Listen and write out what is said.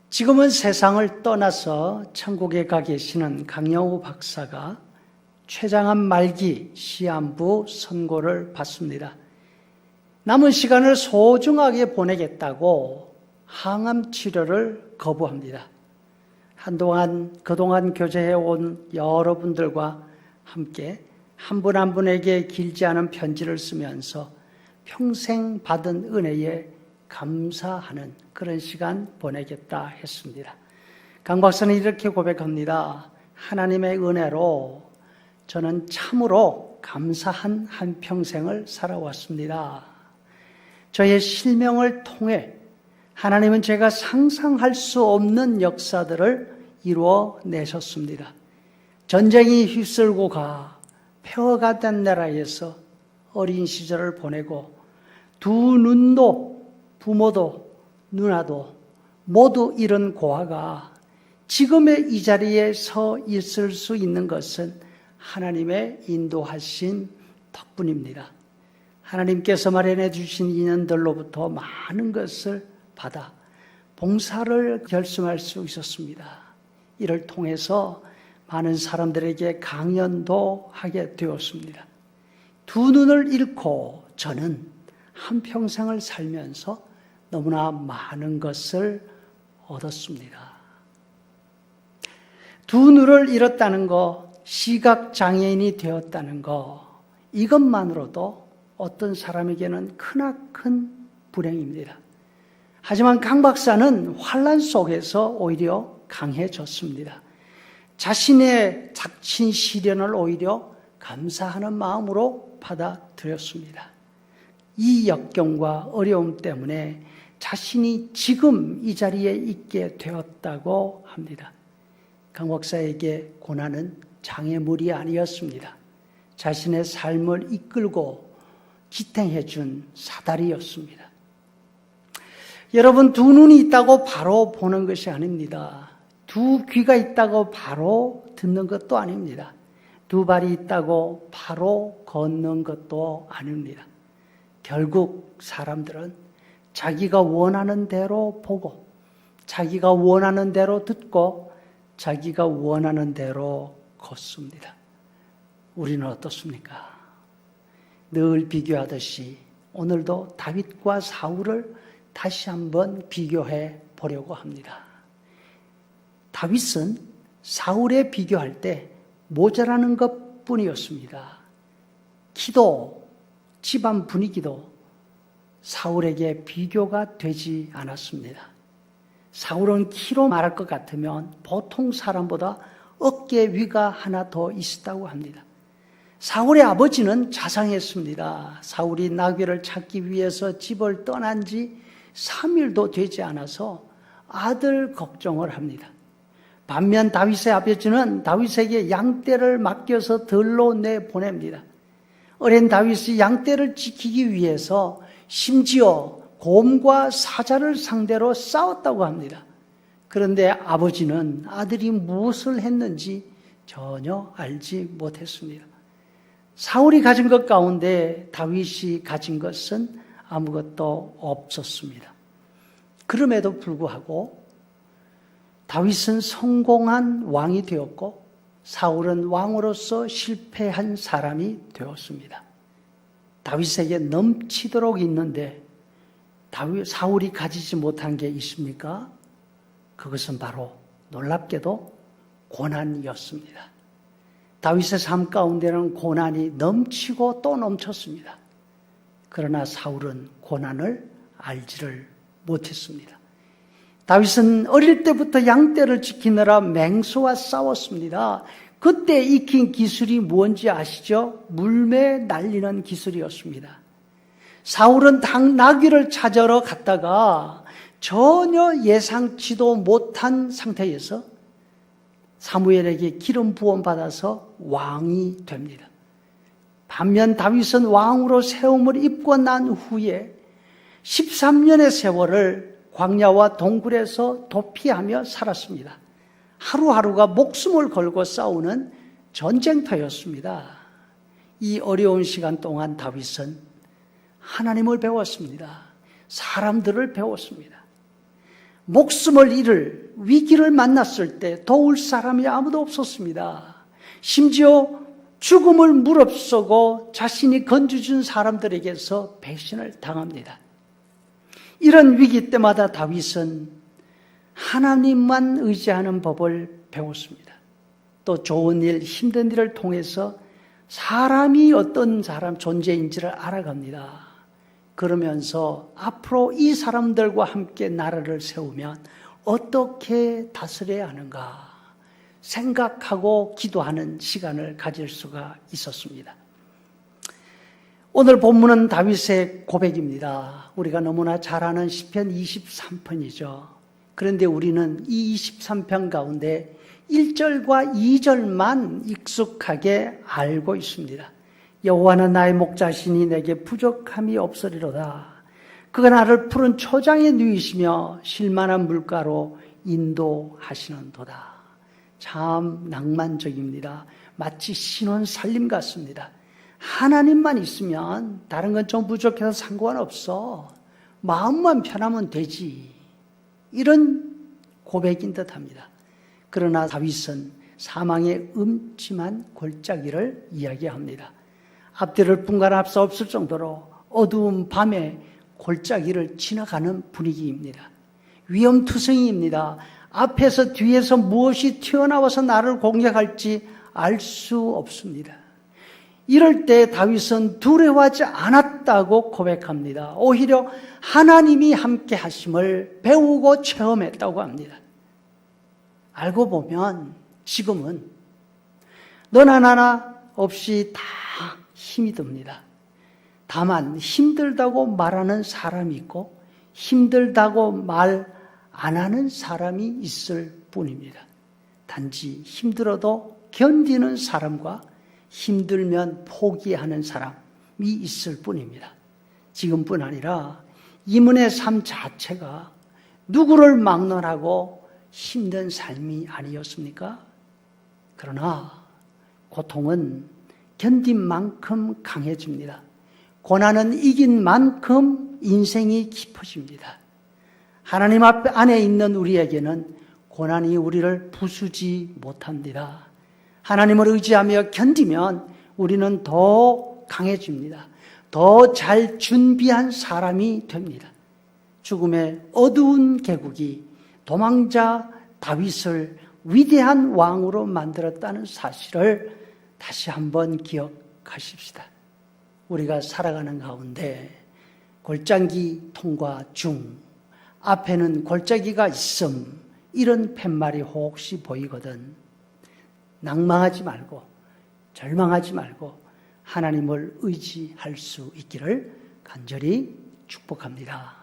지금은 세상을 떠나서 천국에 가 계시는 강영우 박사가 췌장암 말기 시한부 선고를 받습니다. 남은 시간을 소중하게 보내겠다고 항암 치료를 거부합니다. 그동안 교제해온 여러분들과 함께 한 분 한 분에게 길지 않은 편지를 쓰면서 평생 받은 은혜에 감사하는 그런 시간 보내겠다 했습니다. 강 박사는 이렇게 고백합니다. 하나님의 은혜로 저는 참으로 감사한 한평생을 살아왔습니다. 저의 실명을 통해 하나님은 제가 상상할 수 없는 역사들을 이루어내셨습니다. 전쟁이 휩쓸고 가 폐허가 된 나라에서 어린 시절을 보내고 두 눈도 부모도 누나도 모두 잃은 고아가 지금의 이 자리에 서 있을 수 있는 것은 하나님의 인도하신 덕분입니다. 하나님께서 마련해 주신 인연들로부터 많은 것을 받아 봉사를 결심할 수 있었습니다. 이를 통해서 많은 사람들에게 강연도 하게 되었습니다. 두 눈을 잃고 저는 한평생을 살면서 너무나 많은 것을 얻었습니다. 두 눈을 잃었다는 거, 시각장애인이 되었다는 거, 이것만으로도 어떤 사람에게는 크나큰 불행입니다. 하지만 강 박사는 환난 속에서 오히려 강해졌습니다. 자신의 닥친 시련을 오히려 감사하는 마음으로 받아들였습니다. 이 역경과 어려움 때문에 자신이 지금 이 자리에 있게 되었다고 합니다. 강 박사에게 고난은 장애물이 아니었습니다. 자신의 삶을 이끌고 지탱해 준 사다리였습니다. 여러분, 두 눈이 있다고 바로 보는 것이 아닙니다. 두 귀가 있다고 바로 듣는 것도 아닙니다. 두 발이 있다고 바로 걷는 것도 아닙니다. 결국 사람들은 자기가 원하는 대로 보고, 자기가 원하는 대로 듣고, 자기가 원하는 대로 걷습니다. 우리는 어떻습니까? 늘 비교하듯이 오늘도 다윗과 사울을 다시 한번 비교해 보려고 합니다. 다윗은 사울에 비교할 때 모자라는 것 뿐이었습니다. 기도, 집안 분위기도 사울에게 비교가 되지 않았습니다. 사울은 키로 말할 것 같으면 보통 사람보다 어깨 위가 하나 더 있었다고 합니다. 사울의 아버지는 자상했습니다. 사울이 나귀를 찾기 위해서 집을 떠난 지 3일도 되지 않아서 아들 걱정을 합니다. 반면 다윗의 아버지는 다윗에게 양떼를 맡겨서 들로 내보냅니다. 어린 다윗이 양떼를 지키기 위해서 심지어 곰과 사자를 상대로 싸웠다고 합니다. 그런데 아버지는 아들이 무엇을 했는지 전혀 알지 못했습니다. 사울이 가진 것 가운데 다윗이 가진 것은 아무것도 없었습니다. 그럼에도 불구하고 다윗은 성공한 왕이 되었고 사울은 왕으로서 실패한 사람이 되었습니다. 다윗에게 넘치도록 있는데 사울이 가지지 못한 게 있습니까? 그것은 바로 놀랍게도 고난이었습니다. 다윗의 삶 가운데는 고난이 넘치고 또 넘쳤습니다. 그러나 사울은 고난을 알지를 못했습니다. 다윗은 어릴 때부터 양떼를 지키느라 맹수와 싸웠습니다. 그때 익힌 기술이 뭔지 아시죠? 물매 날리는 기술이었습니다. 사울은 나귀를 찾으러 갔다가 전혀 예상치도 못한 상태에서 사무엘에게 기름 부음 받아서 왕이 됩니다. 반면 다윗은 왕으로 세움을 입고 난 후에 13년의 세월을 광야와 동굴에서 도피하며 살았습니다. 하루하루가 목숨을 걸고 싸우는 전쟁터였습니다. 이 어려운 시간 동안 다윗은 하나님을 배웠습니다. 사람들을 배웠습니다. 목숨을 잃을 위기를 만났을 때 도울 사람이 아무도 없었습니다. 심지어 죽음을 무릅쓰고 자신이 건져준 사람들에게서 배신을 당합니다. 이런 위기 때마다 다윗은 하나님만 의지하는 법을 배웠습니다. 또 좋은 일, 힘든 일을 통해서 사람이 어떤 사람 존재인지를 알아갑니다. 그러면서 앞으로 이 사람들과 함께 나라를 세우면 어떻게 다스려야 하는가 생각하고 기도하는 시간을 가질 수가 있었습니다. 오늘 본문은 다윗의 고백입니다. 우리가 너무나 잘 아는 시편 23편이죠. 그런데 우리는 이 23편 가운데 1절과 2절만 익숙하게 알고 있습니다. 여호와는 나의 목자시니 내게 부족함이 없으리로다. 그가 나를 푸른 초장에 누이시며 쉴만한 물가로 인도하시는도다. 참 낭만적입니다. 마치 신혼 살림 같습니다. 하나님만 있으면 다른 건 좀 부족해서 상관없어. 마음만 편하면 되지. 이런 고백인 듯합니다. 그러나 다윗은 사망의 음침한 골짜기를 이야기합니다. 앞뒤를 분간할 수 없을 정도로 어두운 밤에 골짜기를 지나가는 분위기입니다. 위험투성이입니다. 앞에서 뒤에서 무엇이 튀어나와서 나를 공격할지 알 수 없습니다. 이럴 때 다윗은 두려워하지 않았다고 고백합니다. 오히려 하나님이 함께 하심을 배우고 체험했다고 합니다. 알고 보면 지금은 너나 나나 없이 다 힘이 듭니다. 다만 힘들다고 말하는 사람이 있고 힘들다고 말 안 하는 사람이 있을 뿐입니다. 단지 힘들어도 견디는 사람과 힘들면 포기하는 사람이 있을 뿐입니다. 지금뿐 아니라 이문의 삶 자체가 누구를 막론하고 힘든 삶이 아니었습니까? 그러나 고통은 견딘 만큼 강해집니다. 고난은 이긴 만큼 인생이 깊어집니다. 하나님 안에 있는 우리에게는 고난이 우리를 부수지 못합니다. 하나님을 의지하며 견디면 우리는 더 강해집니다. 더 잘 준비한 사람이 됩니다. 죽음의 어두운 계곡이 도망자 다윗을 위대한 왕으로 만들었다는 사실을 다시 한번 기억하십시다. 우리가 살아가는 가운데 골짜기 통과 중, 앞에는 골짜기가 있음, 이런 팻말이 혹시 보이거든 낭망하지 말고 절망하지 말고 하나님을 의지할 수 있기를 간절히 축복합니다.